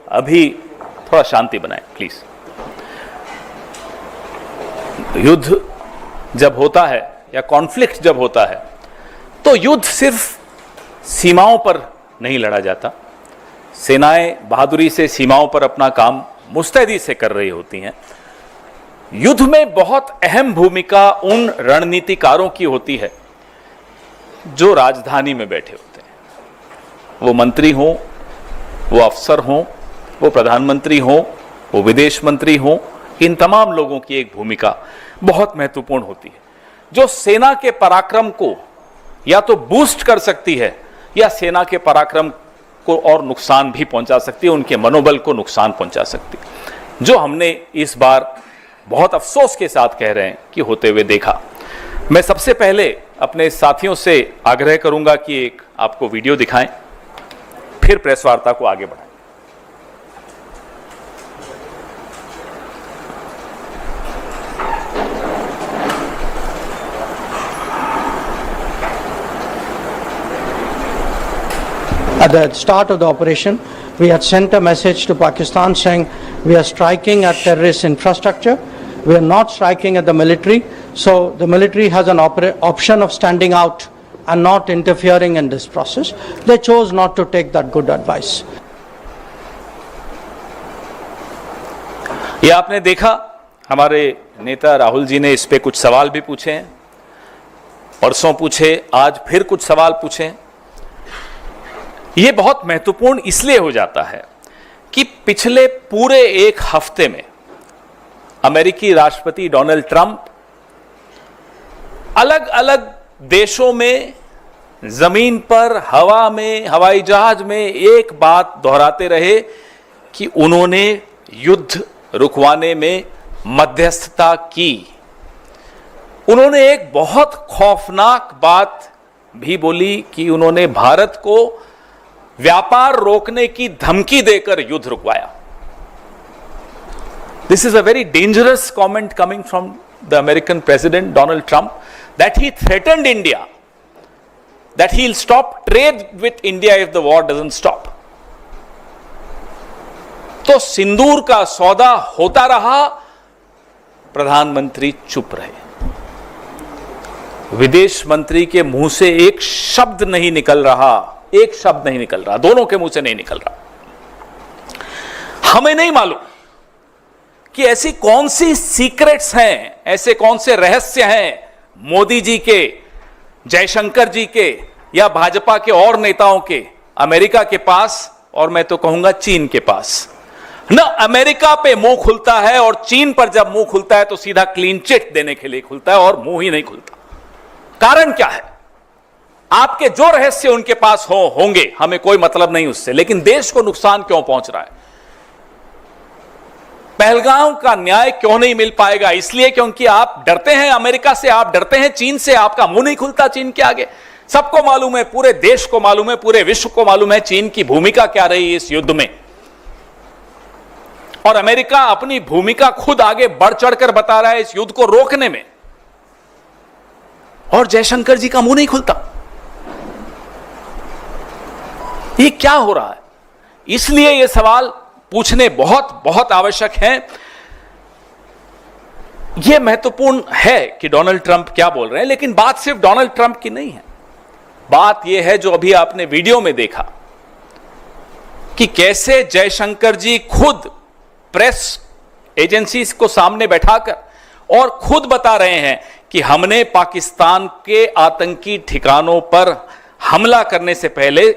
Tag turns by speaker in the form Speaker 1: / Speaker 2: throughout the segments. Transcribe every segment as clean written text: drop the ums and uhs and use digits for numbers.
Speaker 1: अभी थोड़ा शांति बनाएं प्लीज। युद्ध जब होता है या कॉन्फ्लिक्ट जब होता है तो युद्ध सिर्फ सीमाओं पर नहीं लड़ा जाता। सेनाएं बहादुरी से सीमाओं पर अपना काम मुस्तैदी से कर रही होती हैं। युद्ध में बहुत अहम भूमिका उन रणनीतिकारों की होती है जो राजधानी में बैठे होते हैं। वो मंत्री हों, वो अफसर हों, वो प्रधानमंत्री हों, वो विदेश मंत्री हों, इन तमाम लोगों की एक भूमिका बहुत महत्वपूर्ण होती है जो सेना के पराक्रम को या तो बूस्ट कर सकती है या सेना के पराक्रम को और नुकसान भी पहुंचा सकती है, उनके मनोबल को नुकसान पहुंचा सकती है, जो हमने इस बार बहुत अफसोस के साथ कह रहे हैं कि होते हुए देखा। मैं सबसे पहले अपने साथियों से आग्रह करूंगा कि एक आपको वीडियो दिखाएं, फिर प्रेस वार्ता को आगे बढ़ाएं।
Speaker 2: At the start of the operation, we had sent a message to Pakistan saying we are striking at terrorist infrastructure, we are not striking at the military, so the military has an option of standing out and not interfering in this process. They chose not to take that good advice.
Speaker 1: ये आपने देखा, हमारे नेता राहुल जी ने इस पे कुछ सवाल भी पूछे हैं, परसों पूछे, आज फिर कुछ सवाल पूछे। ये बहुत महत्वपूर्ण इसलिए हो जाता है कि पिछले पूरे एक हफ्ते में अमेरिकी राष्ट्रपति डोनाल्ड ट्रंप अलग अलग देशों में, जमीन पर, हवा में, हवाई जहाज में एक बात दोहराते रहे कि उन्होंने युद्ध रुकवाने में मध्यस्थता की। उन्होंने एक बहुत खौफनाक बात भी बोली कि उन्होंने भारत को व्यापार रोकने की धमकी देकर युद्ध रुकवाया। This is a very dangerous comment coming from the American President Donald Trump, that he threatened India, that he'll stop trade with India if the war doesn't stop. तो सिंदूर का सौदा होता रहा, प्रधानमंत्री चुप रहे। विदेश मंत्री के मुंह से एक शब्द नहीं निकल रहा, एक शब्द नहीं निकल रहा, दोनों के मुंह से नहीं निकल रहा। हमें नहीं मालूम कि ऐसी कौन सी सीक्रेट्स हैं, ऐसे कौन से रहस्य हैं मोदी जी के, जयशंकर जी के या भाजपा के और नेताओं के अमेरिका के पास, और मैं तो कहूंगा चीन के पास। न अमेरिका पे मुंह खुलता है, और चीन पर जब मुंह खुलता है तो सीधा क्लीन चिट देने के लिए खुलता है और मुंह ही नहीं खुलता। कारण क्या है? आपके जो रहस्य उनके पास होंगे, हमें कोई मतलब नहीं उससे, लेकिन देश को नुकसान क्यों पहुंच रहा है? पहलगाम का न्याय क्यों नहीं मिल पाएगा? इसलिए क्योंकि आप डरते हैं अमेरिका से, आप डरते हैं चीन से, आपका मुंह नहीं खुलता चीन के आगे। सबको मालूम है, पूरे देश को मालूम है, पूरे विश्व को मालूम है चीन की भूमिका क्या रही इस युद्ध में, और अमेरिका अपनी भूमिका खुद आगे बढ़ चढ़कर बता रहा है इस युद्ध को रोकने में, और जयशंकर जी का मुंह नहीं खुलता। ये क्या हो रहा है? इसलिए ये सवाल पूछने बहुत बहुत आवश्यक हैं। यह महत्वपूर्ण है कि डोनाल्ड ट्रंप क्या बोल रहे हैं, लेकिन बात सिर्फ डोनाल्ड ट्रंप की नहीं है। बात यह है जो अभी आपने वीडियो में देखा कि कैसे जयशंकर जी खुद प्रेस एजेंसीज को सामने बैठाकर और खुद बता रहे हैं कि हमने पाकिस्तान के आतंकी ठिकानों पर हमला करने से पहले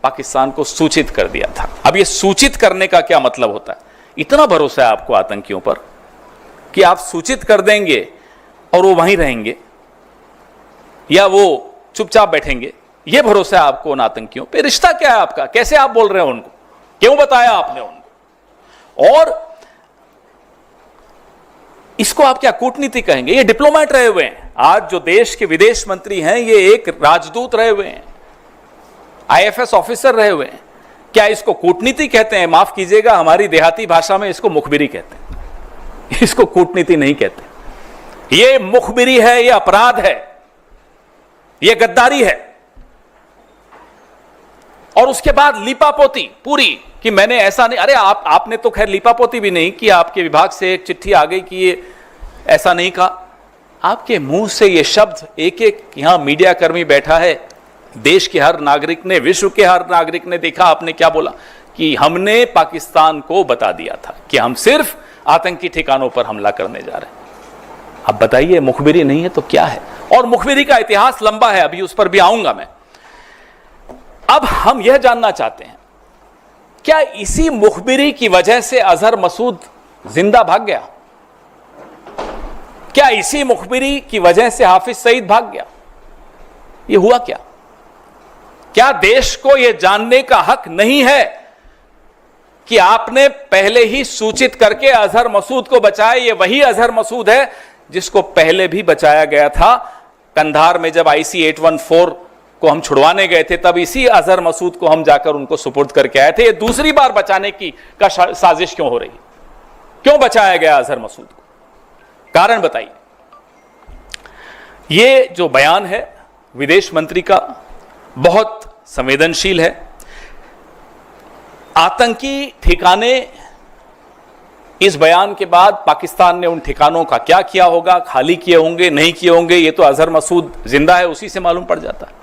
Speaker 1: पाकिस्तान को सूचित कर दिया था। अब यह सूचित करने का क्या मतलब होता है? इतना भरोसा है आपको आतंकियों पर कि आप सूचित कर देंगे और वो वहीं रहेंगे या वो चुपचाप बैठेंगे? यह भरोसा है आपको उन आतंकियों पे? रिश्ता क्या है आपका? कैसे आप बोल रहे हो उनको? क्यों बताया आपने उनको? और इसको आप क्या कूटनीति कहेंगे? ये डिप्लोमेट रहे हुए हैं। आज जो देश के विदेश मंत्री हैं ये एक राजदूत रहे हुए हैं, आईएफएस ऑफिसर रहे हुए हैं। क्या इसको कूटनीति कहते हैं? माफ कीजिएगा, हमारी देहाती भाषा में इसको मुखबिरी कहते हैं, इसको कूटनीति नहीं कहते। ये मुखबिरी है, ये अपराध है, ये गद्दारी है। और उसके बाद लीपापोती पूरी कि मैंने ऐसा नहीं, अरे आपने तो खैर लीपापोती भी नहीं कि आपके विभाग से एक चिट्ठी आ गई कि ये ऐसा नहीं कहा। आपके मुंह से ये शब्द एक एक यहां मीडिया कर्मी बैठा है, देश के हर नागरिक ने, विश्व के हर नागरिक ने देखा आपने क्या बोला कि हमने पाकिस्तान को बता दिया था कि हम सिर्फ आतंकी ठिकानों पर हमला करने जा रहे हैं। अब बताइए, मुखबिरी नहीं है तो क्या है? और मुखबिरी का इतिहास लंबा है, अभी उस पर भी आऊंगा मैं। अब हम यह जानना चाहते हैं, क्या इसी मुखबिरी की वजह से अजहर मसूद जिंदा भाग गया? क्या इसी मुखबिरी की वजह से हाफिज सईद भाग गया? यह हुआ क्या? क्या देश को यह जानने का हक नहीं है कि आपने पहले ही सूचित करके अजहर मसूद को बचाया? ये वही अजहर मसूद है जिसको पहले भी बचाया गया था कंधार में, जब IC 814 को हम छुड़वाने गए थे, तब इसी अजहर मसूद को हम जाकर उनको सुपुर्द करके आए थे। ये दूसरी बार बचाने की साजिश क्यों हो रही? क्यों बचाया गया अजहर मसूद को? कारण बताइए। ये जो बयान है विदेश मंत्री का बहुत संवेदनशील है। आतंकी ठिकाने, इस बयान के बाद पाकिस्तान ने उन ठिकानों का क्या किया होगा, खाली किए होंगे, नहीं किए होंगे, ये तो अजहर मसूद जिंदा है उसी से मालूम पड़ जाता है।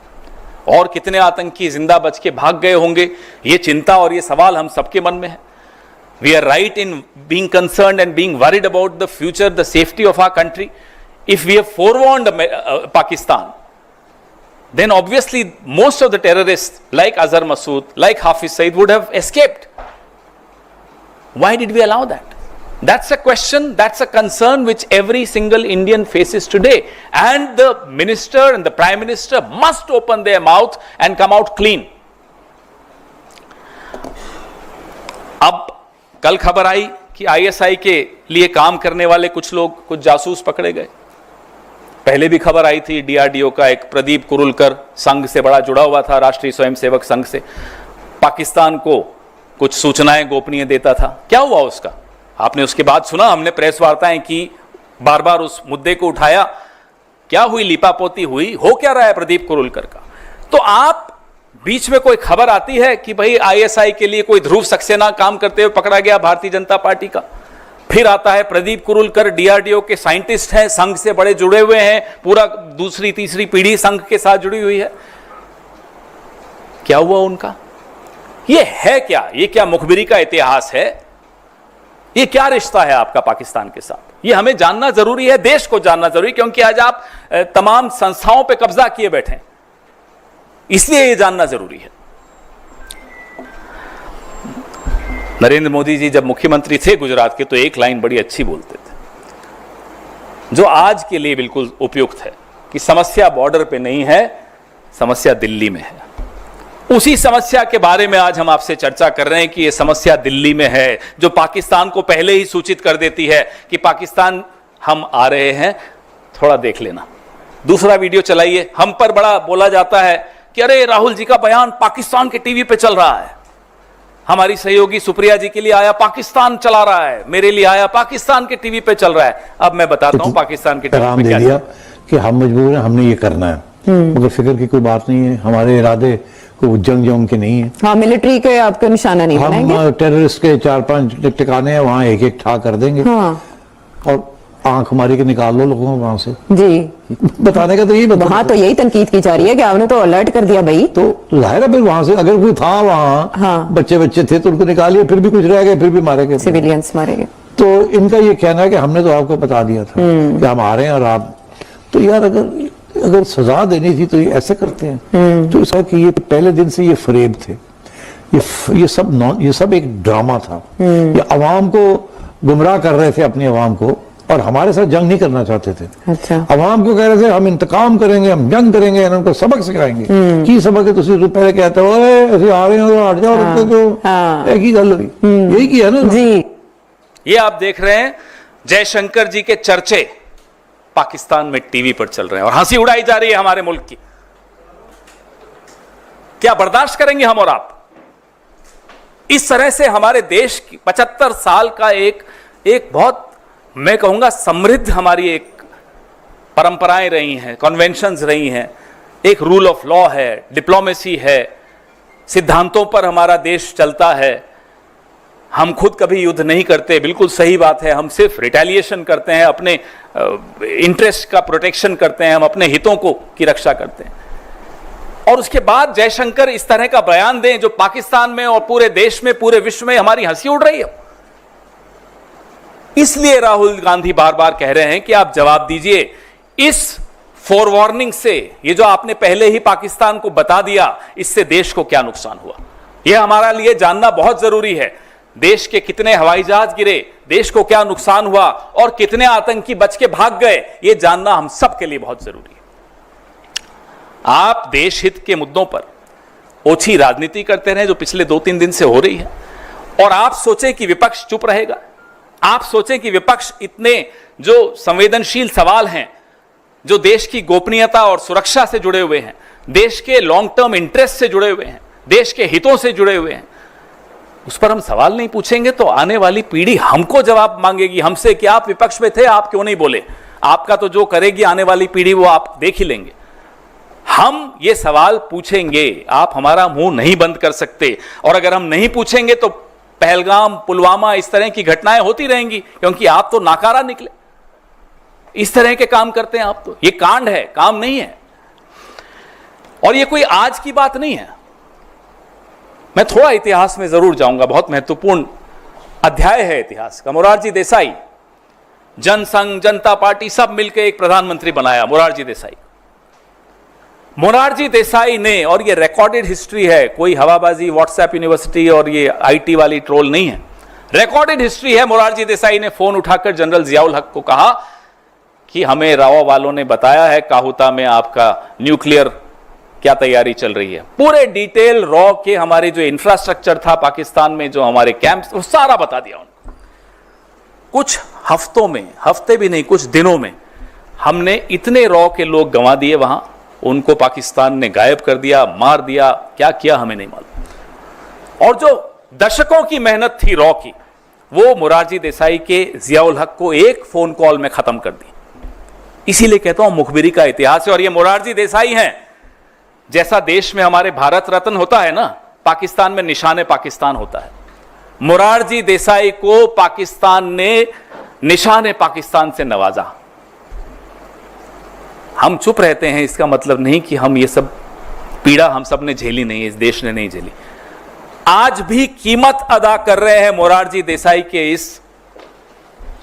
Speaker 1: और कितने आतंकी जिंदा बच के भाग गए होंगे, ये चिंता और ये सवाल हम सबके मन में है। We are right in being concerned and being worried about the future, the safety of our country. If we have forewarned Pakistan, then obviously most of the terrorists like Azhar Masood, like Hafiz Saeed would have escaped. Why did we allow that? That's a question, that's a concern which every single Indian faces today, and the minister and the prime minister must open their mouth and come out clean. अब कल खबर आई कि ISI के लिए काम करने वाले कुछ लोग, कुछ जासूस पकड़े गए। पहले भी खबर आई थी, DRDO का एक प्रदीप कुरुलकर संघ से बड़ा जुड़ा हुआ था, राष्ट्रीय स्वयंसेवक संघ से, पाकिस्तान को कुछ सूचनाएं गोपनीय देता था। क्या हुआ उसका? आपने उसके बाद सुना, हमने प्रेस वार्ताएं की, बार बार उस मुद्दे को उठाया। क्या हुई? लिपापोती हुई? हो क्या रहा है प्रदीप कुरुलकर का? तो आप बीच में कोई खबर आती है कि भाई ISI के लिए कोई ध्रुव सक्सेना काम करते हुए पकड़ा गया भारतीय जनता पार्टी का, फिर आता है प्रदीप कुरुलकर DRDO के साइंटिस्ट हैं, संघ से बड़े जुड़े हुए हैं, पूरा दूसरी तीसरी पीढ़ी संघ के साथ जुड़ी हुई है। क्या हुआ उनका? ये है क्या? ये क्या मुखबिरी का इतिहास है? ये क्या रिश्ता है आपका पाकिस्तान के साथ? ये हमें जानना जरूरी है, देश को जानना जरूरी, क्योंकि आज आप तमाम संस्थाओं पे कब्जा किए बैठे हैं, इसलिए ये जानना जरूरी है। नरेंद्र मोदी जी जब मुख्यमंत्री थे गुजरात के, तो एक लाइन बड़ी अच्छी बोलते थे, जो आज के लिए बिल्कुल उपयुक्त है, कि समस्या बॉर्डर पे नहीं है, समस्या दिल्ली में है। उसी समस्या के बारे में आज हम आपसे चर्चा कर रहे हैं कि यह समस्या दिल्ली में है, जो पाकिस्तान को पहले ही सूचित कर देती है कि पाकिस्तान हम आ रहे हैं, थोड़ा देख लेना। दूसरा वीडियो चलाइए। हम पर बड़ा बोला जाता है कि अरे राहुल जी का बयान पाकिस्तान के टीवी पे चल रहा है, हमारी सहयोगी सुप्रिया जी के लिए आया पाकिस्तान चला रहा है, मेरे लिए आया पाकिस्तान के टीवी पे चल रहा है। अब मैं बताता हूं पाकिस्तान के टीवी पे क्या दिया
Speaker 3: कि हम मजबूर हैं, हमने ये करना है, मगर फिक्र की कोई बात नहीं है, हमारे इरादे को जंग के नहीं है।
Speaker 4: हाँ, मिलिट्री के आपके निशाना नहीं बनाएंगे।
Speaker 3: हम टेररिस्ट के 4-5 ठिकाने हैं, वहाँ एक एक ठा कर देंगे।
Speaker 4: हाँ।
Speaker 3: और आंख मारी के निकाल लो लोगों को वहां से।
Speaker 4: जी,
Speaker 3: बताने का तो यही बता,
Speaker 4: वहाँ तो यही तनकीद की जा रही है कि आपने तो अलर्ट कर दिया भाई।
Speaker 3: तो जाहिर है फिर वहां से अगर कोई था वहाँ,
Speaker 4: हाँ।
Speaker 3: बच्चे थे तो उनको निकालिए, फिर भी कुछ रह गए, फिर भी मारे गए,
Speaker 4: सिविलियंस मारे गए।
Speaker 3: तो इनका ये कहना है कि हमने तो आपको बता दिया था कि हम आ रहे हैं और आप, तो यार अगर सजा देनी थी तो ये ऐसे करते हैं। तो इसका कि ये पहले दिन से ये फरेब थे, ये सब एक ड्रामा था। ये अवाम को गुमराह कर रहे थे, अपनी अवाम को, और हमारे साथ जंग नहीं करना चाहते थे।
Speaker 4: अच्छा।
Speaker 3: अवाम को कह रहे थे हम इंतकाम करेंगे, हम जंग करेंगे, उनको सबक सिखाएंगे। की सबक है? तुम पहले कहते हो ऐसे आ रहे हो, हट जाओ, रुक जाओ, एक ही गल हुई, यही किया ना
Speaker 4: जी।
Speaker 1: ये आप देख रहे हैं जयशंकर जी के चर्चे पाकिस्तान में टीवी पर चल रहे हैं और हंसी उड़ाई जा रही है हमारे मुल्क की। क्या बर्दाश्त करेंगे हम और आप? इस तरह से हमारे देश की 75 साल का एक बहुत, मैं कहूंगा, समृद्ध हमारी एक परंपराएं रही हैं, कन्वेंशंस रही हैं, एक रूल ऑफ लॉ है, डिप्लोमेसी है, सिद्धांतों पर हमारा देश चलता है। हम खुद कभी युद्ध नहीं करते, बिल्कुल सही बात है। हम सिर्फ रिटेलिएशन करते हैं, अपने इंटरेस्ट का प्रोटेक्शन करते हैं, हम अपने हितों की रक्षा करते हैं। और उसके बाद जयशंकर इस तरह का बयान दें जो पाकिस्तान में और पूरे देश में, पूरे विश्व में हमारी हंसी उड़ रही है। इसलिए राहुल गांधी बार बार कह रहे हैं कि आप जवाब दीजिए इस फोरवार्निंग से। ये जो आपने पहले ही पाकिस्तान को बता दिया, इससे देश को क्या नुकसान हुआ, यह हमारा लिए जानना बहुत जरूरी है। देश के कितने हवाई जहाज गिरे, देश को क्या नुकसान हुआ और कितने आतंकी बच के भाग गए, यह जानना हम सबके लिए बहुत जरूरी है। आप देश हित के मुद्दों पर ओछी राजनीति करते रहे जो पिछले 2-3 दिन से हो रही है, और आप सोचें कि विपक्ष चुप रहेगा। आप सोचें कि विपक्ष इतने जो संवेदनशील सवाल हैं, जो देश की गोपनीयता और सुरक्षा से जुड़े हुए हैं, देश के लॉन्ग टर्म इंटरेस्ट से जुड़े हुए हैं, देश के हितों से जुड़े हुए हैं, उस पर हम सवाल नहीं पूछेंगे तो आने वाली पीढ़ी हमको जवाब मांगेगी हमसे कि आप विपक्ष में थे, आप क्यों नहीं बोले। आपका तो जो करेगी आने वाली पीढ़ी वो आप देख ही लेंगे। हम ये सवाल पूछेंगे, आप हमारा मुंह नहीं बंद कर सकते। और अगर हम नहीं पूछेंगे तो पहलगाम, पुलवामा, इस तरह की घटनाएं होती रहेंगी, क्योंकि आप तो नाकारा निकले। इस तरह के काम करते हैं आप, तो ये कांड है, काम नहीं है। और ये कोई आज की बात नहीं है। मैं थोड़ा इतिहास में जरूर जाऊंगा, बहुत महत्वपूर्ण अध्याय है इतिहास का। मोरारजी देसाई, जनसंघ, जनता पार्टी सब मिलकर एक प्रधानमंत्री बनाया, मोरारजी देसाई। मोरारजी देसाई ने, और ये रिकॉर्डेड हिस्ट्री है, कोई हवाबाजी व्हाट्सएप यूनिवर्सिटी और ये आईटी वाली ट्रोल नहीं है, रिकॉर्डेड हिस्ट्री है। मोरारजी देसाई ने फोन उठाकर जनरल जियाउल हक को कहा कि हमें राव वालों ने बताया है काहुता में आपका न्यूक्लियर क्या तैयारी चल रही है। पूरे डिटेल रॉ के हमारे जो इंफ्रास्ट्रक्चर था पाकिस्तान में, जो हमारे कैंप्स, वो सारा बता दिया उनको। कुछ हफ्तों में, हफ्ते भी नहीं, कुछ दिनों में हमने इतने रॉ के लोग गंवा दिए वहां, उनको पाकिस्तान ने गायब कर दिया, मार दिया, क्या किया हमें नहीं मालूम। और जो दशकों की मेहनत थी रॉ की, वो मोरारजी देसाई के जियाउल हक को एक फोन कॉल में खत्म कर दी। इसीलिए कहता हूं मुखबिरी का इतिहास है। और ये मोरारजी देसाई हैं। जैसा देश में हमारे भारत रत्न होता है ना, पाकिस्तान में निशाने पाकिस्तान होता है। मोरारजी देसाई को पाकिस्तान ने निशाने पाकिस्तान से नवाजा। हम चुप रहते हैं, इसका मतलब नहीं कि हम ये सब पीड़ा हम सब ने झेली नहीं है, इस देश ने नहीं झेली। आज भी कीमत अदा कर रहे हैं मोरारजी देसाई के इस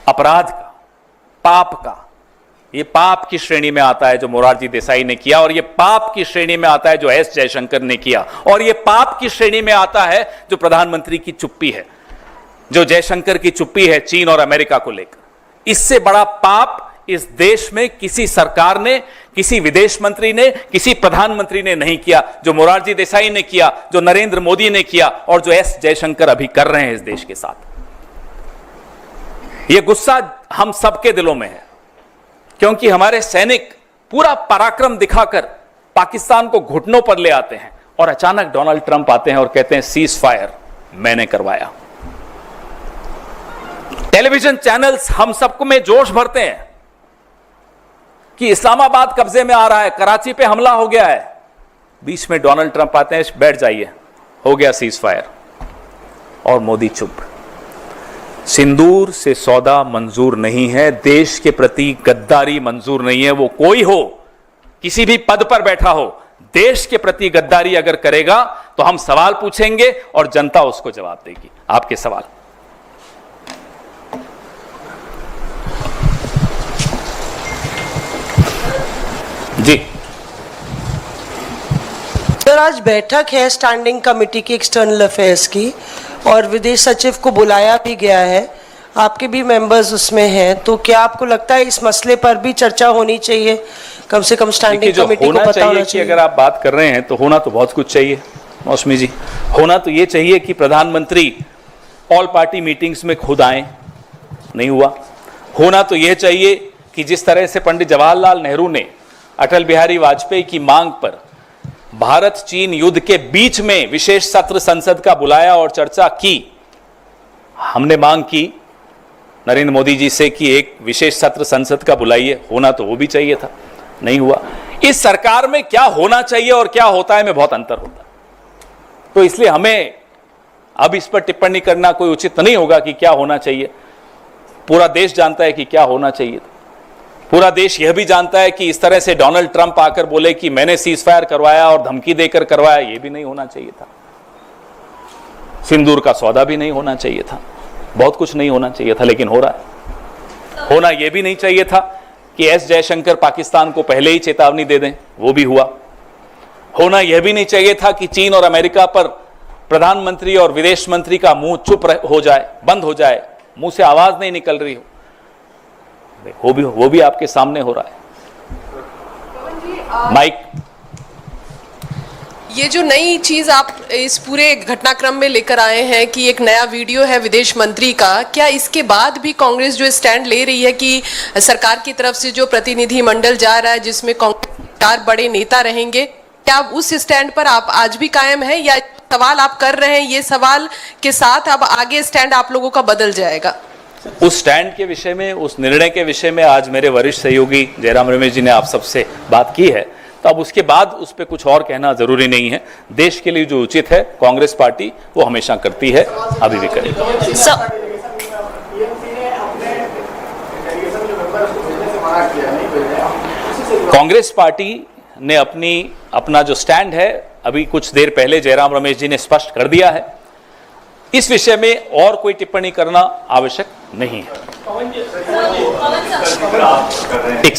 Speaker 1: अपराध का, पाप का। ये पाप की श्रेणी में आता है जो मोरारजी देसाई ने किया, और ये पाप की श्रेणी में आता है जो एस जयशंकर ने किया, और ये पाप की श्रेणी में आता है जो प्रधानमंत्री की चुप्पी है, जो जयशंकर की चुप्पी है चीन और अमेरिका को लेकर। इससे बड़ा पाप इस देश में किसी सरकार ने, किसी विदेश मंत्री ने, किसी प्रधानमंत्री ने नहीं किया, जो मोरारजी देसाई ने किया, जो नरेंद्र मोदी ने किया, और जो एस जयशंकर अभी कर रहे हैं इस देश के साथ। यह गुस्सा हम सबके दिलों में है, क्योंकि हमारे सैनिक पूरा पराक्रम दिखाकर पाकिस्तान को घुटनों पर ले आते हैं, और अचानक डोनाल्ड ट्रंप आते हैं और कहते हैं सीज फायर मैंने करवाया। टेलीविजन चैनल्स हम सबको में जोश भरते हैं कि इस्लामाबाद कब्जे में आ रहा है, कराची पे हमला हो गया है। बीच में डोनाल्ड ट्रंप आते हैं, बैठ जाइए, हो गया सीज फायर, और मोदी चुप। सिंदूर से सौदा मंजूर नहीं है, देश के प्रति गद्दारी मंजूर नहीं है। वो कोई हो, किसी भी पद पर बैठा हो, देश के प्रति गद्दारी अगर करेगा तो हम सवाल पूछेंगे और जनता उसको जवाब देगी। आपके सवाल। जी
Speaker 5: सर, आज बैठक है स्टैंडिंग कमेटी की एक्सटर्नल अफेयर्स की, और विदेश सचिव को बुलाया भी गया है, आपके भी मेंबर्स उसमें हैं, तो क्या आपको लगता है इस मसले पर भी चर्चा होनी चाहिए? कम से कम स्टैंडिंग कमेटी को पता होना चाहिए।
Speaker 1: अगर आप बात कर रहे हैं तो होना तो बहुत कुछ चाहिए मौसमी जी। होना तो ये चाहिए कि प्रधानमंत्री ऑल पार्टी मीटिंग्स में खुद आए, नहीं हुआ। होना तो यह चाहिए कि जिस तरह से पंडित जवाहरलाल नेहरू ने अटल बिहारी वाजपेयी की मांग पर भारत चीन युद्ध के बीच में विशेष सत्र संसद का बुलाया और चर्चा की, हमने मांग की नरेंद्र मोदी जी से कि एक विशेष सत्र संसद का बुलाइए। होना तो वो भी चाहिए था, नहीं हुआ। इस सरकार में क्या होना चाहिए और क्या होता है में बहुत अंतर होता है। तो इसलिए हमें अब इस पर टिप्पणी करना कोई उचित नहीं होगा कि क्या होना चाहिए। पूरा देश जानता है कि क्या होना चाहिए। पूरा देश यह भी जानता है कि इस तरह से डोनाल्ड ट्रंप आकर बोले कि मैंने सीजफायर करवाया और धमकी देकर करवाया, यह भी नहीं होना चाहिए था। सिंदूर का सौदा भी नहीं होना चाहिए था, बहुत कुछ नहीं होना चाहिए था, लेकिन हो रहा है। होना यह भी नहीं चाहिए था कि एस जयशंकर पाकिस्तान को पहले ही चेतावनी दे दें, वो भी हुआ। होना यह भी नहीं चाहिए था कि चीन और अमेरिका पर प्रधानमंत्री और विदेश मंत्री का मुंह चुप हो जाए, बंद हो जाए, मुंह से आवाज नहीं निकल रही हो। वो भी आपके सामने हो रहा है। माइक,
Speaker 6: ये जो नई चीज आप इस पूरे घटनाक्रम में लेकर आए हैं कि एक नया वीडियो है विदेश मंत्री का, क्या इसके बाद भी कांग्रेस जो स्टैंड ले रही है कि सरकार की तरफ से जो प्रतिनिधि मंडल जा रहा है जिसमें कांग्रेस के 4 बड़े नेता रहेंगे, क्या आप उस स्टैंड पर आप आज भी कायम हैं, या सवाल आप कर रहे हैं ये सवाल के साथ अब आगे स्टैंड आप लोगों का बदल जाएगा?
Speaker 1: उस स्टैंड के विषय में, उस निर्णय के विषय में आज मेरे वरिष्ठ सहयोगी जयराम रमेश जी ने आप सबसे बात की है, तो अब उसके बाद उस पर कुछ और कहना जरूरी नहीं है। देश के लिए जो उचित है कांग्रेस पार्टी वो हमेशा करती है, अभी भी करेगी। कांग्रेस पार्टी ने अपना जो स्टैंड है अभी कुछ देर पहले जयराम रमेश जी ने स्पष्ट कर दिया है। इस विषय में और कोई टिप्पणी करना आवश्यक नहीं है। एक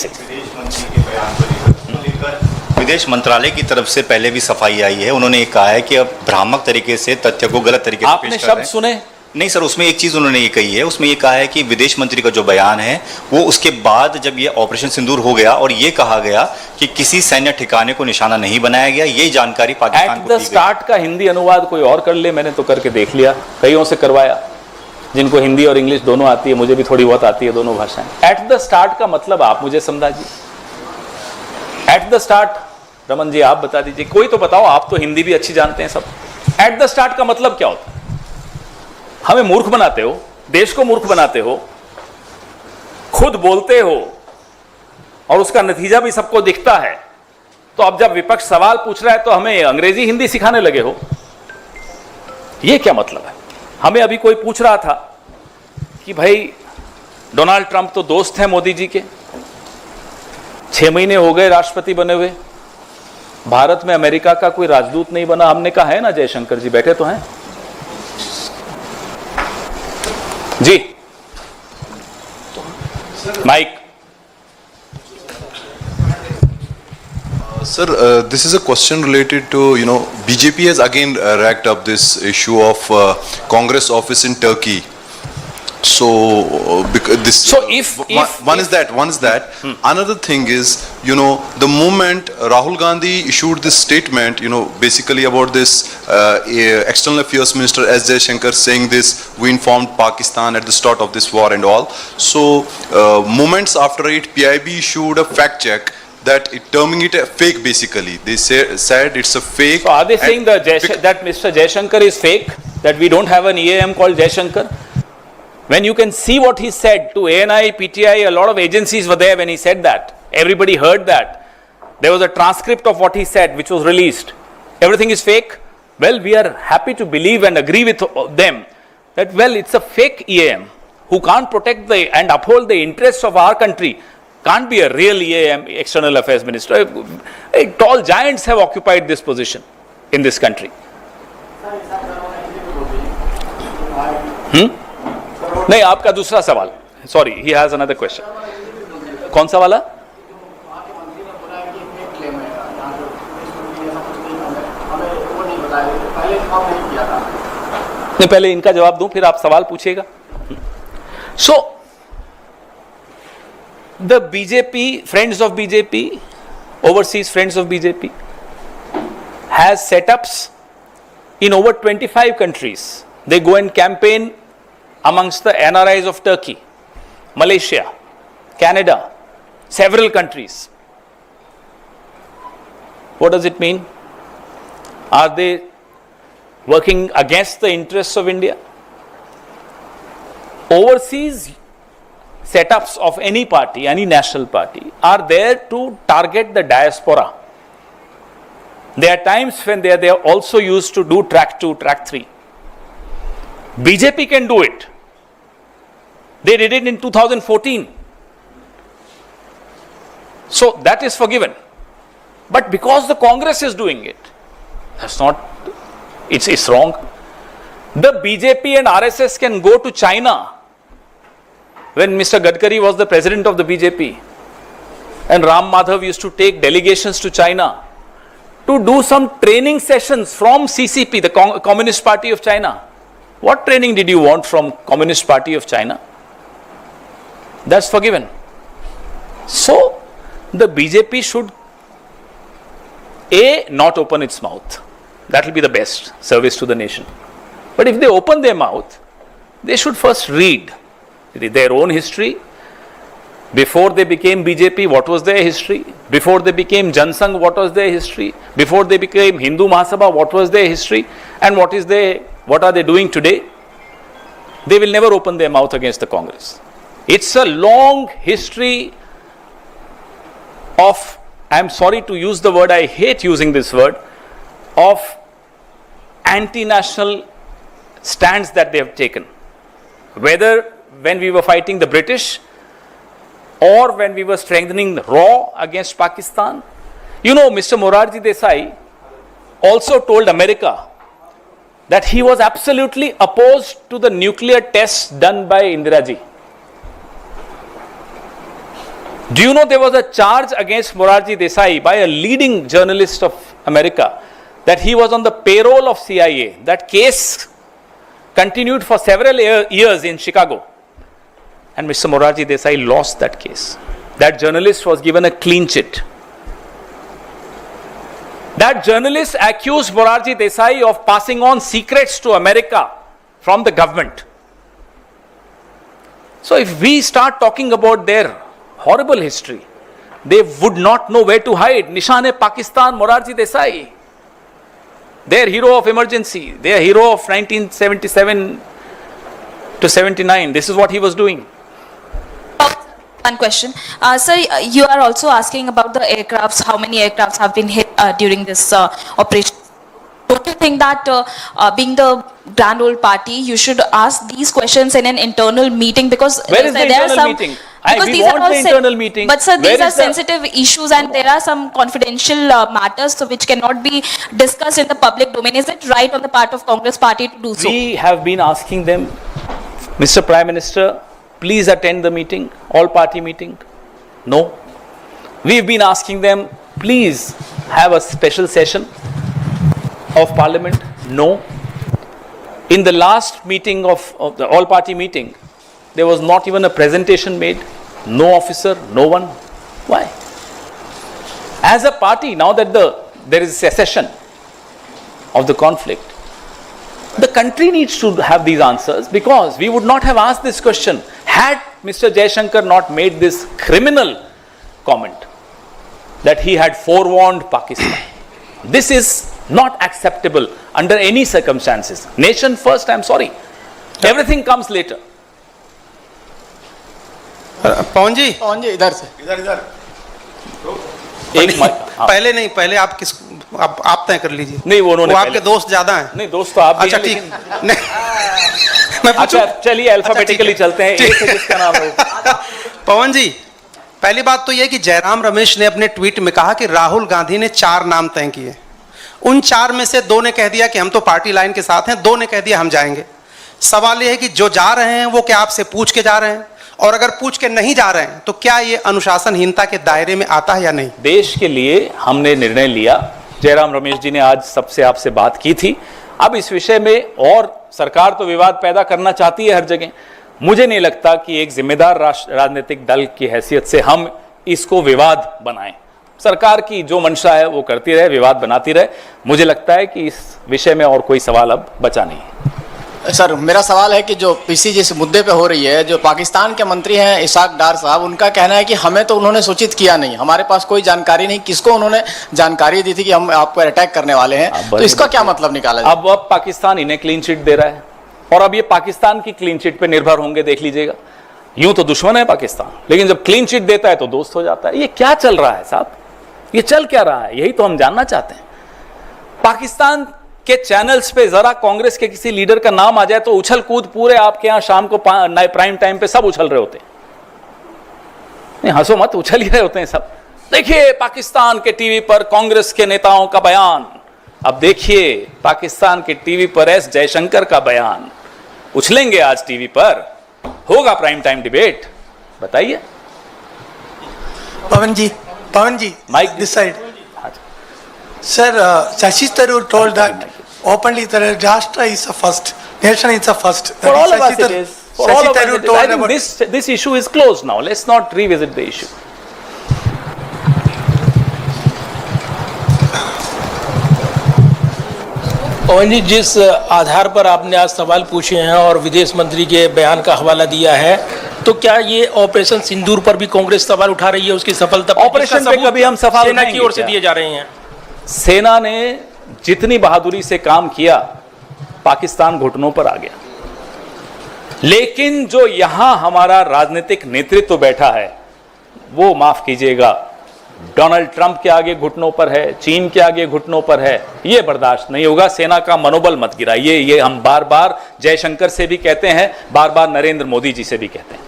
Speaker 7: विदेश मंत्रालय की तरफ से पहले भी सफाई आई है, उन्होंने ये कहा है कि अब भ्रामक तरीके से तथ्य को गलत तरीके से
Speaker 1: आपने
Speaker 7: पेश कर रहे
Speaker 1: शब्द
Speaker 7: हैं।
Speaker 1: सुने?
Speaker 7: नहीं सर, उसमें एक चीज उन्होंने ये कही है, उसमें ये कहा है कि विदेश मंत्री का जो बयान है वो उसके बाद जब ये ऑपरेशन सिंदूर हो गया और ये कहा गया कि किसी सैन्य ठिकाने को निशाना नहीं बनाया गया, ये जानकारी पाकिस्तान
Speaker 1: एट द स्टार्ट का हिंदी अनुवाद कोई और कर ले, मैंने तो करके देख लिया, कईयों से करवाया जिनको हिंदी और इंग्लिश दोनों आती है, मुझे भी थोड़ी बहुत आती है दोनों भाषाएं। एट द स्टार्ट का मतलब आप मुझे समझाइए। At the start Raman ji आप बता दीजिए, कोई तो बताओ, आप तो हिंदी भी अच्छी जानते हैं सब। एट द स्टार्ट का मतलब क्या होता है? हमें मूर्ख बनाते हो, देश को मूर्ख बनाते हो, खुद बोलते हो और उसका नतीजा भी सबको दिखता है। तो अब जब विपक्ष सवाल पूछ रहा है तो हमें अंग्रेजी हिंदी सिखाने लगे हो, यह क्या मतलब है? हमें अभी कोई पूछ रहा था कि भाई डोनाल्ड ट्रंप तो दोस्त हैं मोदी जी के, 6 महीने हो गए राष्ट्रपति बने हुए, भारत में अमेरिका का कोई राजदूत नहीं बना। हमने कहा है ना, जयशंकर जी बैठे तो हैं जी। Mic.
Speaker 8: Sir, this is a question related to, BJP has again racked up this issue of Congress office in Turkey. So, one is that. Another thing is, the moment Rahul Gandhi issued this statement, basically about this External Affairs Minister S. Jaishankar saying this, we informed Pakistan at the start of this war and all. So, moments after it, PIB issued a fact check that terming it a fake basically. They said it's a fake.
Speaker 1: So are they saying that Mr. Jaishankar is fake? That we don't have an EAM called Jaishankar? When you can see what he said to ANI, PTI, a lot of agencies were there when he said that. Everybody heard that. There was a transcript of what he said which was released. Everything is fake? Well, we are happy to believe and agree with them that, well, it's a fake EAM who can't protect and uphold the interests of our country. Can't be a real EAM, External Affairs Minister. Tall giants have occupied this position in this country. नहीं, आपका दूसरा सवाल, sorry, he has another question. कौन सा वाला? नहीं, पहले इनका जवाब दूं फिर आप सवाल पूछिएगा। सो the BJP, friends of BJP, overseas friends of BJP, has setups in over 25 countries. They go and campaign amongst the NRIs of Turkey, Malaysia, Canada, several countries. What does it mean? Are they working against the interests of India? Overseas setups of any party, any national party, are there to target the diaspora. There are times when they are also used to do track 2, track 3. BJP can do it. They did it in 2014. So that is forgiven. But because the Congress is doing it, that's not, it's wrong. The BJP and RSS can go to China. When Mr. Gadkari was the president of the BJP and Ram Madhav used to take delegations to China to do some training sessions from CCP, the Communist Party of China. What training did you want from Communist Party of China? That's forgiven. So, the BJP should not open its mouth. That will be the best service to the nation. But if they open their mouth, they should first read their own history. Before they became BJP, what was their history? Before they became Jan Sangh, what was their history? Before they became Hindu Mahasabha, what was their history? And what are they doing today? They will never open their mouth against the Congress. It's a long history of, I'm sorry to use the word, I hate using this word, of anti-national stands that they have taken. Whether when we were fighting the British or when we were strengthening RAW against Pakistan. You know, Mr. Morarji Desai also told America that he was absolutely opposed to the nuclear tests done by Indira Ji. Do you know there was a charge against Morarji Desai by a leading journalist of America that he was on the payroll of CIA? That case continued for several years in Chicago. And Mr. Morarji Desai lost that case. That journalist was given a clean chit. That journalist accused Morarji Desai of passing on secrets to America from the government. So if we start talking about their horrible history, they would not know where to hide. Nishan-e-Pakistan, Morarji Desai. Their hero of emergency, their hero of 1977 to 79. This is what he was doing.
Speaker 9: One question. Sir, you are also asking about the aircrafts, how many aircrafts have been hit during this operation. Don't you think that being the grand old party, you should ask these questions in an internal meeting? Because
Speaker 1: where is the internal meeting? We want the internal meeting.
Speaker 9: But sir, these are sensitive issues and there are some confidential matters which cannot be discussed in the public domain. Is it right on the part of Congress party to do so?
Speaker 1: We have been asking them, Mr. Prime Minister, please attend the meeting, all party meeting. No. We've been asking them, please have a special session of Parliament. No. In the last meeting of the all party meeting, there was not even a presentation made. No officer, no one. Why? As a party, now that there is cessation of the conflict, the country needs to have these answers, because we would not have asked this question had Mr. Jaishankar not made this criminal comment that he had forewarned Pakistan. This is not acceptable under any circumstances. Nation first, I'm sorry. Everything comes later.
Speaker 10: पवन जी इधर से पहले आप तय कर लीजिए।
Speaker 1: नहीं, वो उन्होंने
Speaker 10: आपके दोस्त ज्यादा हैं।
Speaker 1: नहीं, दोस्त तो आप भी हैं।
Speaker 10: अच्छा ठीक। मैं
Speaker 1: अच्छा चलिए अल्फाबेटिकली चलते हैं। ए से जिसका नाम हो।
Speaker 10: पवन जी, पहली बात तो यह कि जयराम रमेश ने अपने ट्वीट में कहा कि राहुल गांधी ने 4 नाम तय किए। उन 4 में से 2 ने कह दिया कि हम तो पार्टी लाइन के साथ हैं, 2 ने कह दिया हम जाएंगे। सवाल यह है कि जो जा रहे हैं वो क्या आपसे पूछ के जा रहे हैं, और अगर पूछ के नहीं जा रहे हैं तो क्या ये अनुशासनहीनता के दायरे में आता है या नहीं?
Speaker 1: देश के लिए हमने निर्णय लिया। जयराम रमेश जी ने आज सबसे आपसे बात की थी। अब इस विषय में और सरकार तो विवाद पैदा करना चाहती है हर जगह। मुझे नहीं लगता कि एक जिम्मेदार राजनीतिक दल की हैसियत से हम इसको विवाद बनाएं। सरकार की जो मंशा है वो करती रहे, विवाद बनाती रहे। मुझे लगता है कि इस विषय में और कोई सवाल अब बचा नहीं है।
Speaker 11: सर, मेरा सवाल है कि जो पीसी जिस मुद्दे पे हो रही है, जो पाकिस्तान के मंत्री हैं इसाक डार साहब, उनका कहना है कि हमें तो उन्होंने सूचित किया नहीं, हमारे पास कोई जानकारी नहीं। किसको उन्होंने जानकारी दी थी कि हम आपको अटैक करने वाले हैं? तो इसका क्या मतलब निकाला जाए?
Speaker 1: अब पाकिस्तान इन्हें क्लीन चिट दे रहा है और अब ये पाकिस्तान की क्लीन चिट पे निर्भर होंगे, देख लीजिएगा। यूं तो दुश्मन है पाकिस्तान, लेकिन जब क्लीन चिट देता है तो दोस्त हो जाता है। ये क्या चल रहा है साहब? ये चल क्या रहा है? यही तो हम जानना चाहते हैं। पाकिस्तान के चैनल्स पे जरा कांग्रेस के किसी लीडर का नाम आ जाए तो उछल कूद पूरे आपके यहां शाम को प्राइम टाइम पे सब उछल रहे होते हैं। नहीं हंसो मत, उछल ही रहे होते हैं सब। देखिए पाकिस्तान के टीवी पर कांग्रेस के नेताओं का बयान, अब देखिए पाकिस्तान के टीवी पर एस जयशंकर का बयान। उछलेंगे आज टीवी पर, होगा प्राइम टाइम डिबेट, बताइए।
Speaker 12: पवन जी,
Speaker 1: mic
Speaker 12: this side. Sir, Shashi Tharoor told that openly that Rashtra is a first, nation is a first.
Speaker 1: For all of us it is. For all
Speaker 12: Shashi
Speaker 1: of us
Speaker 12: Tharoor
Speaker 1: it is.
Speaker 12: told
Speaker 1: I think
Speaker 12: about
Speaker 1: this issue is closed now. Let's not revisit the issue.
Speaker 13: पवन जी, जिस आधार पर आपने आज सवाल पूछे हैं और विदेश मंत्री के बयान का हवाला दिया है, तो क्या ये ऑपरेशन सिंदूर पर भी कांग्रेस सवाल उठा रही है, उसकी सफलता पर?
Speaker 1: ऑपरेशन पे कभी हम सवाल
Speaker 13: सेना की
Speaker 1: उठाएंगे
Speaker 13: ओर से
Speaker 1: क्या?
Speaker 13: दिए जा रहे हैं।
Speaker 1: सेना ने जितनी बहादुरी से काम किया, पाकिस्तान घुटनों पर आ गया। लेकिन जो यहां हमारा राजनीतिक नेतृत्व बैठा है, वो माफ कीजिएगा, डोनाल्ड ट्रंप के आगे घुटनों पर है, चीन के आगे घुटनों पर है। ये बर्दाश्त नहीं होगा। सेना का मनोबल मत गिराइए। ये हम बार बार जयशंकर से भी कहते हैं, बार बार नरेंद्र मोदी जी से भी कहते हैं।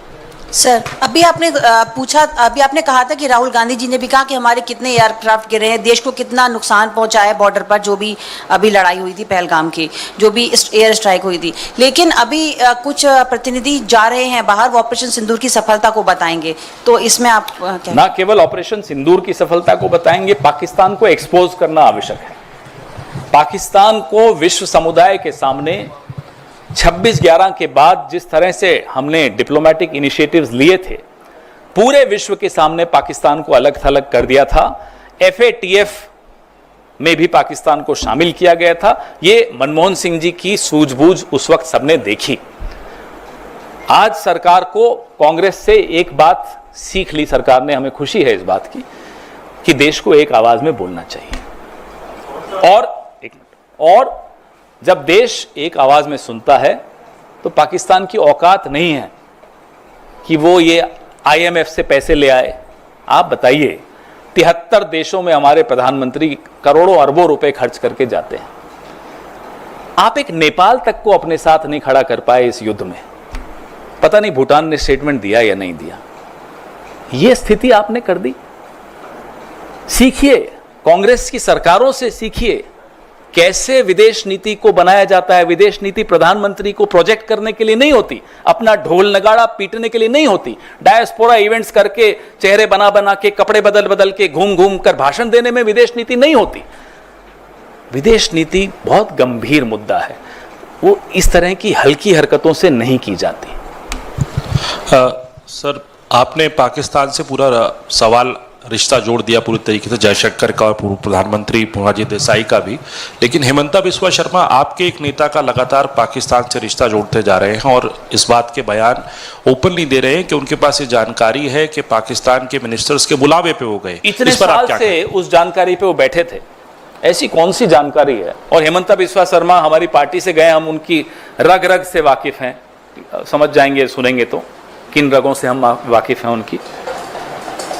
Speaker 14: सर, अभी आपने अभी आपने कहा था कि राहुल गांधी जी ने भी कहा कि हमारे कितने एयरक्राफ्ट गिरे हैं, देश को कितना नुकसान पहुंचा है बॉर्डर पर, जो भी अभी लड़ाई हुई थी पहलगाम की, जो भी एयर स्ट्राइक हुई थी। लेकिन अभी कुछ प्रतिनिधि जा रहे हैं बाहर, वो ऑपरेशन सिंदूर की सफलता को बताएंगे, तो इसमें आप क्या?
Speaker 1: ना केवल ऑपरेशन सिंदूर की सफलता को बताएंगे, पाकिस्तान को एक्सपोज करना आवश्यक है। पाकिस्तान को विश्व समुदाय के सामने 26/11 के बाद जिस तरह से हमने डिप्लोमेटिक इनिशिएटिव्स लिए थे, पूरे विश्व के सामने पाकिस्तान को अलग थलग कर दिया था। FATF में भी पाकिस्तान को शामिल किया गया था। ये मनमोहन सिंह जी की सूझबूझ उस वक्त सबने देखी। आज सरकार को कांग्रेस से एक बात सीख ली सरकार ने, हमें खुशी है इस बात की कि देश को एक आवाज में बोलना चाहिए। और जब देश एक आवाज में सुनता है तो पाकिस्तान की औकात नहीं है कि वो ये IMF से पैसे ले आए। आप बताइए, 73 देशों में हमारे प्रधानमंत्री करोड़ों अरबों रुपए खर्च करके जाते हैं। आप एक नेपाल तक को अपने साथ नहीं खड़ा कर पाए इस युद्ध में। पता नहीं भूटान ने स्टेटमेंट दिया या नहीं दिया। ये स्थिति आपने कर दी। सीखिए, कांग्रेस की सरकारों से सीखिए कैसे विदेश नीति को बनाया जाता है। विदेश नीति प्रधानमंत्री को प्रोजेक्ट करने के लिए नहीं होती, अपना ढोल नगाड़ा पीटने के लिए नहीं होती, डायस्पोरा इवेंट्स करके, चेहरे बना बना के, कपड़े बदल बदल के, घूम घूम कर भाषण देने में विदेश नीति नहीं होती। विदेश नीति बहुत गंभीर मुद्दा है, वो इस तरह की हल्की हरकतों से नहीं की जाती।
Speaker 15: सर, आपने पाकिस्तान से पूरा सवाल रिश्ता जोड़ दिया पूरी तरीके से, जयशंकर का और पूर्व प्रधानमंत्री मोरारजी देसाई का भी। लेकिन हेमंता बिस्वा शर्मा, आपके एक नेता का लगातार पाकिस्तान से रिश्ता जोड़ते जा रहे हैं और इस बात के बयान ओपनली दे रहे हैं कि उनके पास ये जानकारी है कि पाकिस्तान के मिनिस्टर्स के बुलावे पे वो गए।
Speaker 1: इतने साल से उस जानकारी पे वो बैठे थे, ऐसी कौन सी जानकारी है? और हेमंता बिस्वा शर्मा हमारी पार्टी से गए, हम उनकी रग रग से वाकिफ हैं। समझ जाएंगे सुनेंगे तो किन रगों से हम वाकिफ हैं उनकी।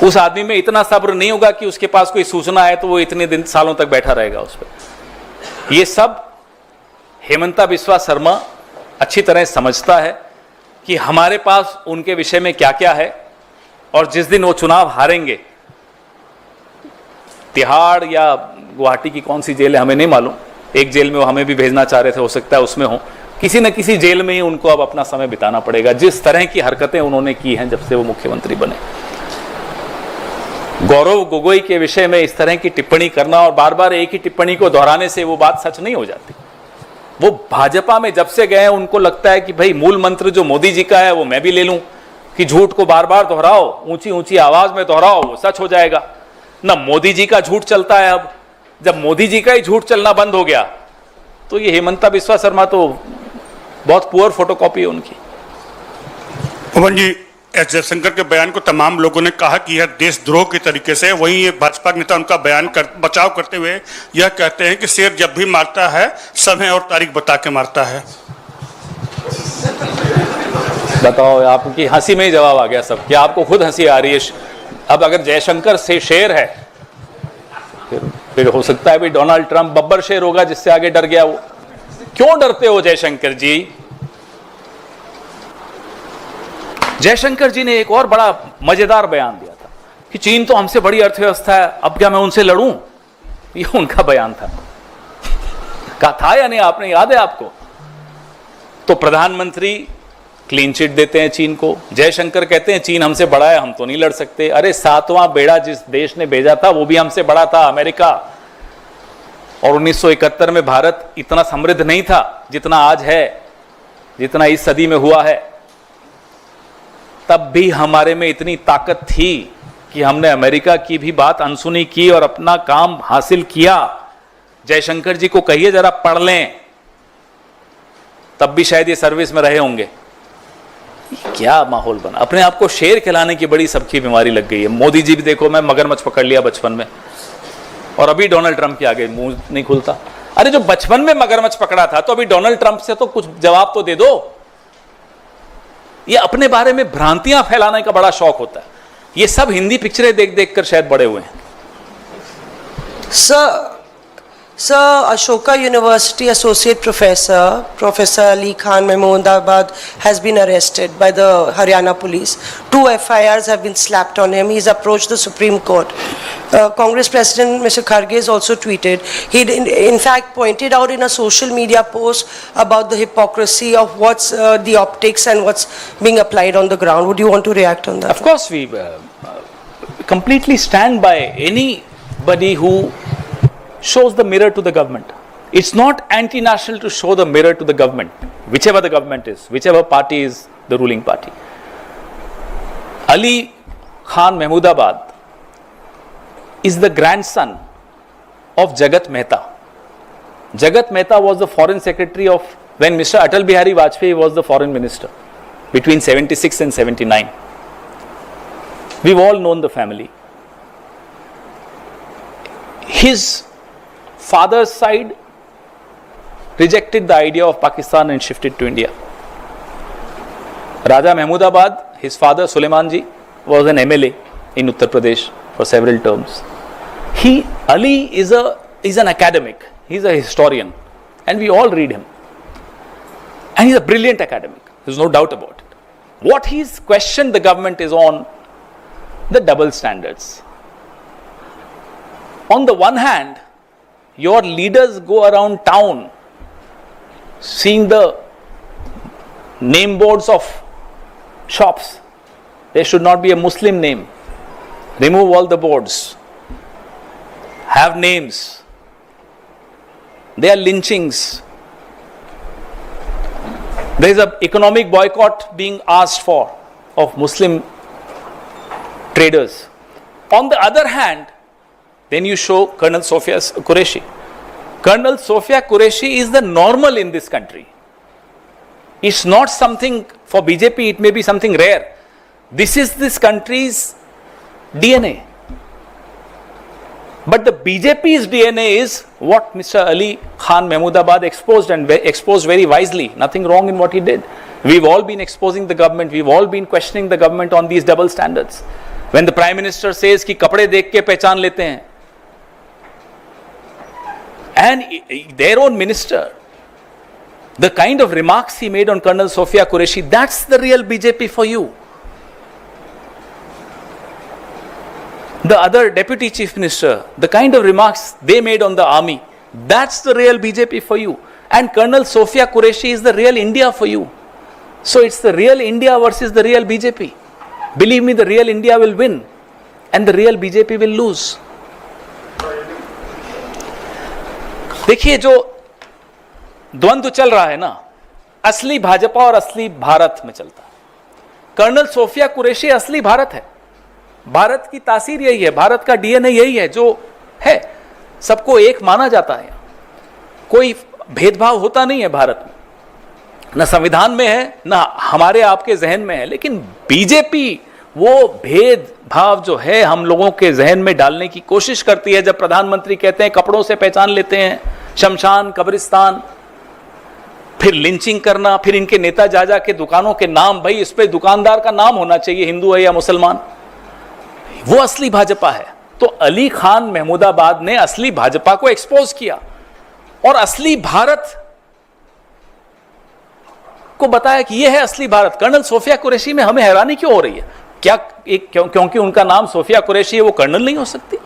Speaker 1: उस आदमी में इतना सब्र नहीं होगा कि उसके पास कोई सूचना है तो वो इतने दिन सालों तक बैठा रहेगा उस पर। ये सब हेमंता बिस्वा शर्मा अच्छी तरह समझता है कि हमारे पास उनके विषय में क्या क्या है, और जिस दिन वो चुनाव हारेंगे, तिहाड़ या गुवाहाटी की कौन सी जेल है हमें नहीं मालूम, एक जेल में वो हमें भी भेजना चाह रहे थे, हो सकता है उसमें हो, किसी न किसी जेल में ही उनको अब अपना समय बिताना पड़ेगा। जिस तरह की हरकतें उन्होंने की हैं जब से वो मुख्यमंत्री बने। गौरव गोगोई के विषय में इस तरह की टिप्पणी करना और बार बार एक ही टिप्पणी को दोहराने से वो बात सच नहीं हो जाती। वो भाजपा में जब से गए उनको लगता है कि भाई मूल मंत्र जो मोदी जी का है वो मैं भी ले लूं, कि झूठ को बार बार दोहराओ, ऊंची ऊंची आवाज में दोहराओ, वो सच हो जाएगा। ना मोदी जी का झूठ चलता है। अब जब मोदी जी का ही झूठ चलना बंद हो गया तो ये हेमंता बिस्वा शर्मा तो बहुत पुअर फोटोकॉपी है उनकी।
Speaker 16: पवन जी, एस जयशंकर के बयान को तमाम लोगों ने कहा कि यह देशद्रोह के तरीके से, वहीं एक भाजपा नेता उनका बचाव करते हुए यह कहते हैं कि शेर जब भी मारता है समय और तारीख बता के मारता है।
Speaker 1: बताओ, आपकी हंसी में ही जवाब आ गया सब, क्या आपको खुद हंसी आ रही है? अब अगर जयशंकर से शेर है फिर हो सकता है भी डोनाल्ड ट्रंप बब्बर शेर होगा जिससे आगे डर गया वो। क्यों डरते हो जयशंकर जी? जयशंकर जी ने एक और बड़ा मजेदार बयान दिया था कि चीन तो हमसे बड़ी अर्थव्यवस्था है, अब क्या मैं उनसे लड़ूं? ये उनका बयान था। कहा था या नहीं आपने, याद है आपको? तो प्रधानमंत्री क्लीन चिट देते हैं चीन को, जयशंकर कहते हैं चीन हमसे बड़ा है, हम तो नहीं लड़ सकते। अरे 7वां बेड़ा जिस देश ने भेजा था वो भी हमसे बड़ा था, अमेरिका। और 1971 में भारत इतना समृद्ध नहीं था जितना आज है, जितना इस सदी में हुआ है। तब भी हमारे में इतनी ताकत थी कि हमने अमेरिका की भी बात अनसुनी की और अपना काम हासिल किया। जयशंकर जी को कहिए जरा पढ़ लें, तब भी शायद ये सर्विस में रहे होंगे। क्या माहौल बना, अपने आप को शेर खिलाने की बड़ी सबकी बीमारी लग गई है। मोदी जी भी देखो, मैं मगरमच्छ पकड़ लिया बचपन में, और अभी डोनाल्ड ट्रंप के आगे मुंह नहीं खुलता। अरे जो बचपन में मगरमच्छ पकड़ा था तो अभी डोनाल्ड ट्रंप से तो कुछ जवाब तो दे दो। ये अपने बारे में भ्रांतियां फैलाने का बड़ा शौक होता है। ये सब हिंदी पिक्चरें देख देख कर शायद बड़े हुए हैं।
Speaker 5: Sir, Ashoka University Associate Professor, Professor Ali Khan Mahmoodabad has been arrested by the Haryana police. 2 FIRs have been slapped on him. He's approached the Supreme Court. Congress President Mr. Kharge has also tweeted. He in fact pointed out in a social media post about the hypocrisy of what's the optics and what's being applied on the ground. Would you want to react on that?
Speaker 1: Of course, we completely stand by anybody who shows the mirror to the government. It's not anti-national to show the mirror to the government, whichever the government is, whichever party is the ruling party. Ali Khan Mahmoodabad is the grandson of Jagat Mehta. Jagat Mehta was the foreign secretary of when Mr. Atal Bihari Vajpayee was the foreign minister between 76 and 79. We've all known the family. His father's side rejected the idea of Pakistan and shifted to India. Raja Mahmoodabad, his father Suleiman ji, was an MLA in Uttar Pradesh for several terms. Ali is an academic, he's a historian, and we all read him. And he's a brilliant academic, there's no doubt about it. What he's questioned the government is on the double standards. On the one hand, your leaders go around town seeing the name boards of shops. There should not be a Muslim name. Remove all the boards. Have names. There are lynchings. There is an economic boycott being asked for of Muslim traders. On the other hand, then you show Colonel Sophia Qureshi. Colonel Sophia Qureshi is the normal in this country. It's not something for BJP, it may be something rare. This is this country's DNA. But the BJP's DNA is what Mr. Ali Khan Mahmoodabad exposed, and exposed very wisely. Nothing wrong in what he did. We've all been exposing the government, we've all been questioning the government on these double standards. When the Prime Minister says कि कपड़े देख के पहचान लेते हैं, and their own minister, the kind of remarks he made on Colonel Sophia Qureshi, that's the real BJP for you. The other deputy chief minister, the kind of remarks they made on the army, that's the real BJP for you. And Colonel Sophia Qureshi is the real India for you. So it's the real India versus the real BJP. Believe me, the real India will win and the real BJP will lose. देखिए जो द्वंद्व चल रहा है ना, असली भाजपा और असली भारत में चलता है। कर्नल सोफिया कुरैशी असली भारत है, भारत की तासीर यही है, भारत का डीएनए यही है जो है, सबको एक माना जाता है, कोई भेदभाव होता नहीं है भारत में, न संविधान में है न हमारे आपके जहन में है। लेकिन बीजेपी वो भेदभाव जो है हम लोगों के जहन में डालने की कोशिश करती है। जब प्रधानमंत्री कहते हैं कपड़ों से पहचान लेते हैं, शमशान कब्रिस्तान, फिर लिंचिंग करना, फिर इनके नेता जा के दुकानों के नाम, भाई इस पे दुकानदार का नाम होना चाहिए, हिंदू है या मुसलमान, वो असली भाजपा है। तो अली खान महमूदाबाद ने असली भाजपा को एक्सपोज किया और असली भारत को बताया कि यह है असली भारत। कर्नल सोफिया कुरैशी में हमें हैरानी क्यों हो रही है? क्या क्योंकि उनका नाम सोफिया कुरैशी है वो कर्नल नहीं हो सकती?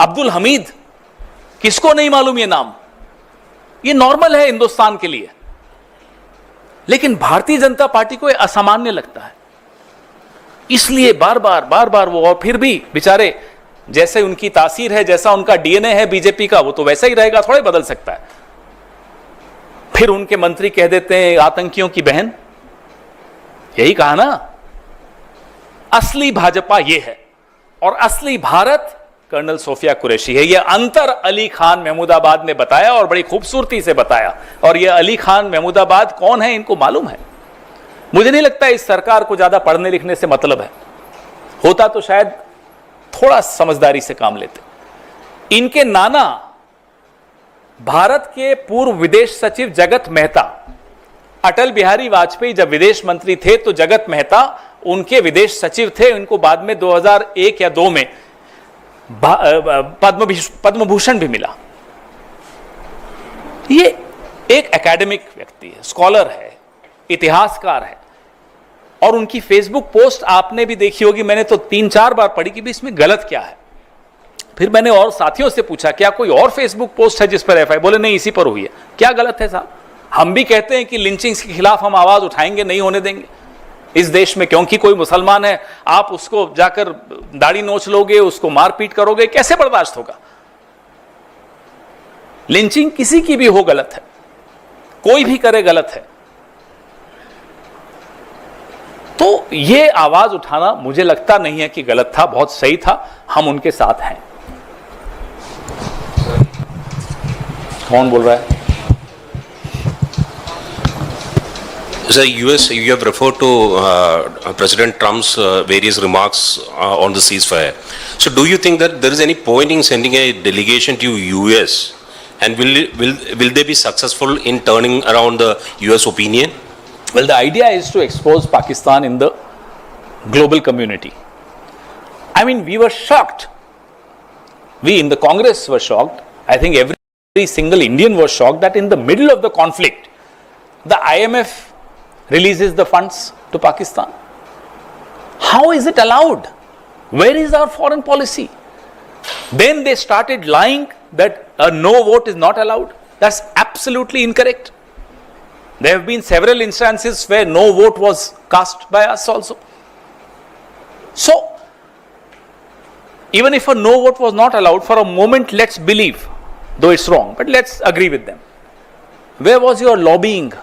Speaker 1: अब्दुल हमीद, किसको नहीं मालूम ये नाम? ये नॉर्मल है हिंदुस्तान के लिए, लेकिन भारतीय जनता पार्टी को ये असामान्य लगता है, इसलिए बार बार वो, और फिर भी बेचारे जैसे उनकी तासीर है, जैसा उनका डीएनए है बीजेपी का, वो तो वैसा ही रहेगा, थोड़े बदल सकता है। फिर उनके मंत्री कह देते हैं आतंकियों की बहन, यही कहा ना। असली भाजपा ये है और असली भारत कर्नल सोफिया कुरैशी है। यह अंतर अली खान महमूदाबाद ने बताया और बड़ी खूबसूरती से बताया। और यह अली खान महमूदाबाद कौन है इनको मालूम है। मुझे नहीं लगता इस सरकार को ज्यादा पढ़ने लिखने से मतलब है, होता तो शायद थोड़ा समझदारी से काम लेते। इनके नाना भारत के पूर्व विदेश सचिव जगत मेहता, अटल बिहारी वाजपेयी जब विदेश मंत्री थे तो जगत मेहता उनके विदेश सचिव थे। उनको बाद में 2001 या 2 में पद्म भूषण भी मिला। ये एक एकेडमिक व्यक्ति है, स्कॉलर है, इतिहासकार है, और उनकी फेसबुक पोस्ट आपने भी देखी होगी, मैंने तो 3-4 बार पढ़ी कि भी इसमें गलत क्या है। फिर मैंने और साथियों से पूछा क्या कोई और फेसबुक पोस्ट है जिस पर एफआईआर? बोले नहीं, इसी पर हुई है। क्या गलत है साहब? हम भी कहते हैं कि लिंचिंग्स के खिलाफ हम आवाज उठाएंगे, नहीं होने देंगे इस देश में, क्योंकि कोई मुसलमान है आप उसको जाकर दाढ़ी नोच लोगे, उसको मारपीट करोगे, कैसे बर्दाश्त होगा? लिंचिंग किसी की भी हो गलत है, कोई भी करे गलत है। तो ये आवाज उठाना मुझे लगता नहीं है कि गलत था, बहुत सही था, हम उनके साथ हैं। कौन बोल रहा है?
Speaker 17: Sir, US, you have referred to President Trump's various remarks on the ceasefire. So, do you think that there is any point in sending a delegation to US, and will they be successful in turning around the US opinion?
Speaker 1: Well, the idea is to expose Pakistan in the global community. I mean, we were shocked. We in the Congress were shocked. I think every single Indian was shocked that in the middle of the conflict, the IMF releases the funds to Pakistan. How is it allowed? Where is our foreign policy? Then they started lying that a no vote is not allowed. That's absolutely incorrect. There have been several instances where no vote was cast by us also. So, even if a no vote was not allowed, for a moment let's believe, though it's wrong, but let's agree with them. Where was your lobbying?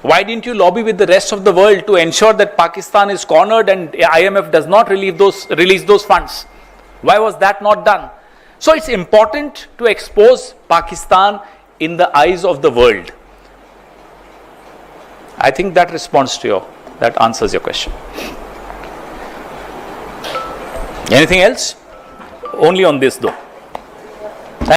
Speaker 1: Why didn't you lobby with the rest of the world to ensure that Pakistan is cornered and IMF does not release those funds? Why was that not done? So it's important to expose Pakistan in the eyes of the world. I think that answers your question. Anything else? Only on this though.